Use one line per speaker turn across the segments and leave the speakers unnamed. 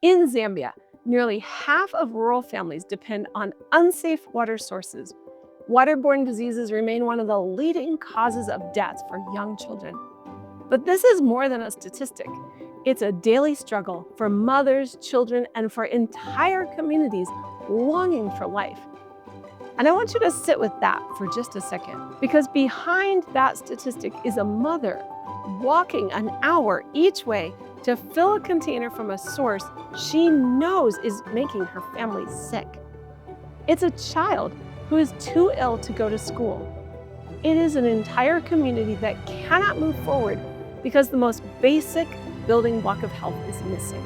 In Zambia, nearly half of rural families depend on unsafe water sources. Waterborne diseases remain one of the leading causes of death for young children. But this is more than a statistic. It's a daily struggle for mothers, children, and for entire communities longing for life. And I want you to sit with that for just a second, because behind that statistic is a mother walking an hour each way to fill a container from a source she knows is making her family sick. It's a child who is too ill to go to school. It is an entire community that cannot move forward because the most basic building block of health is missing.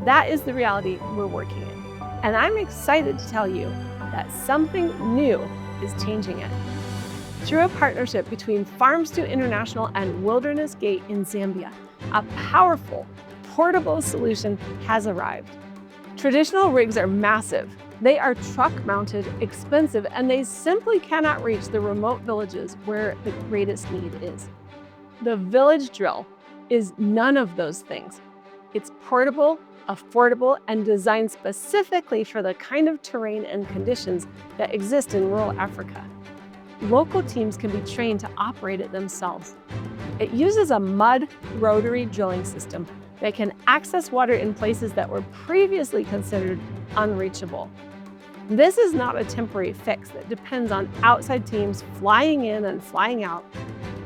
That is the reality we're working in. And I'm excited to tell you that something new is changing it. Through a partnership between Farm Stew International and Wilderness Gate in Zambia, a powerful, portable solution has arrived. Traditional rigs are massive. They are truck-mounted, expensive, and they simply cannot reach the remote villages where the greatest need is. The village drill is none of those things. It's portable, affordable, and designed specifically for the kind of terrain and conditions that exist in rural Africa. Local teams can be trained to operate it themselves. It uses a mud rotary drilling system that can access water in places that were previously considered unreachable. This is not a temporary fix that depends on outside teams flying in and flying out.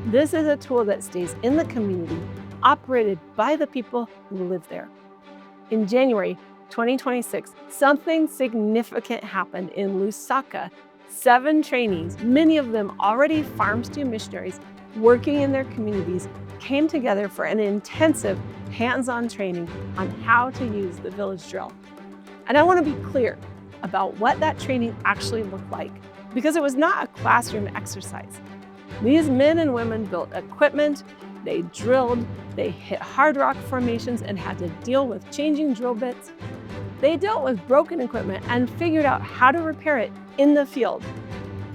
This is a tool that stays in the community, operated by the people who live there. In January 2026, something significant happened in Lusaka. 7 trainees, many of them already Farm Stew missionaries working in their communities, came together for an intensive hands-on training on how to use the village drill. And I want to be clear about what that training actually looked like, because it was not a classroom exercise. These men and women built equipment, they drilled, they hit hard rock formations and had to deal with changing drill bits. They dealt with broken equipment and figured out how to repair it in the field.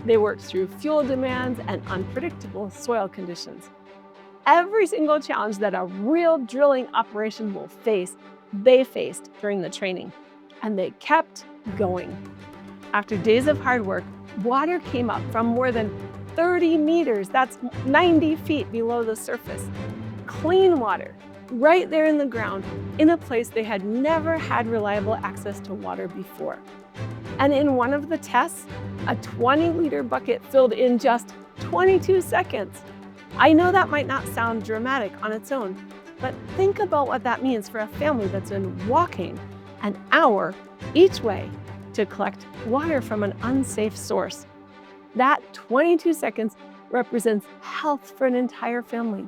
They worked through fuel demands and unpredictable soil conditions. Every single challenge that a real drilling operation will face, they faced during the training, and they kept going. After days of hard work, water came up from more than 30 meters, that's 90 feet below the surface. Clean water, right there in the ground, in a place they had never had reliable access to water before. And in one of the tests, a 20-liter bucket filled in just 22 seconds. I know that might not sound dramatic on its own, but think about what that means for a family that's been walking an hour each way to collect water from an unsafe source. That 22 seconds represents health for an entire family.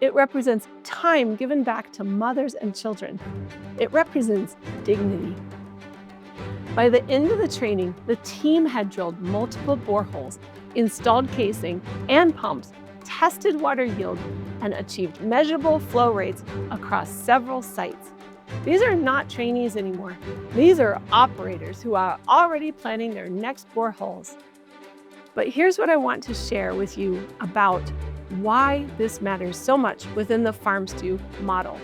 It represents time given back to mothers and children. It represents dignity. By the end of the training, the team had drilled multiple boreholes, installed casing and pumps, tested water yield, and achieved measurable flow rates across several sites. These are not trainees anymore. These are operators who are already planning their next boreholes. But here's what I want to share with you about why this matters so much within the Farm Stew model.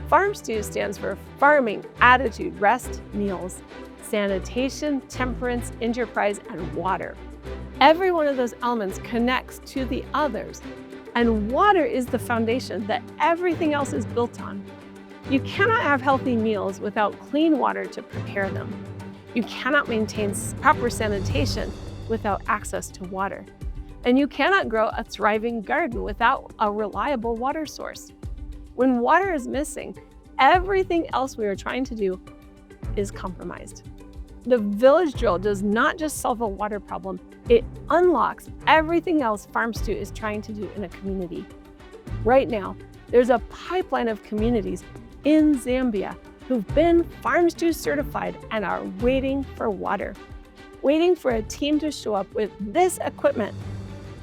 Farm Stew stands for Farming, Attitude, Rest, Meals, Sanitation, Temperance, Enterprise, and Water. Every one of those elements connects to the others, and water is the foundation that everything else is built on. You cannot have healthy meals without clean water to prepare them. You cannot maintain proper sanitation without access to water. And you cannot grow a thriving garden without a reliable water source. When water is missing, everything else we are trying to do is compromised. The village drill does not just solve a water problem, it unlocks everything else Farm Stew is trying to do in a community. Right now, there's a pipeline of communities in Zambia who've been Farm Stew certified and are waiting for water, waiting for a team to show up with this equipment,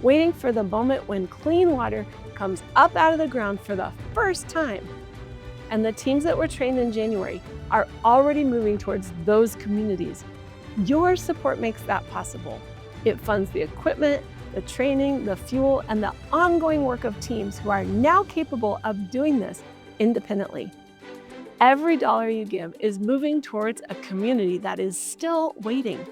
waiting for the moment when clean water comes up out of the ground for the first time. And the teams that were trained in January are already moving towards those communities. Your support makes that possible. It funds the equipment, the training, the fuel, and the ongoing work of teams who are now capable of doing this independently. Every dollar you give is moving towards a community that is still waiting.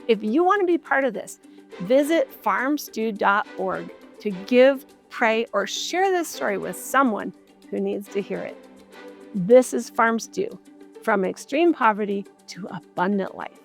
If you want to be part of this, visit farmstew.org to give, pray, or share this story with someone who needs to hear it. This is Farm Stew, from extreme poverty to abundant life.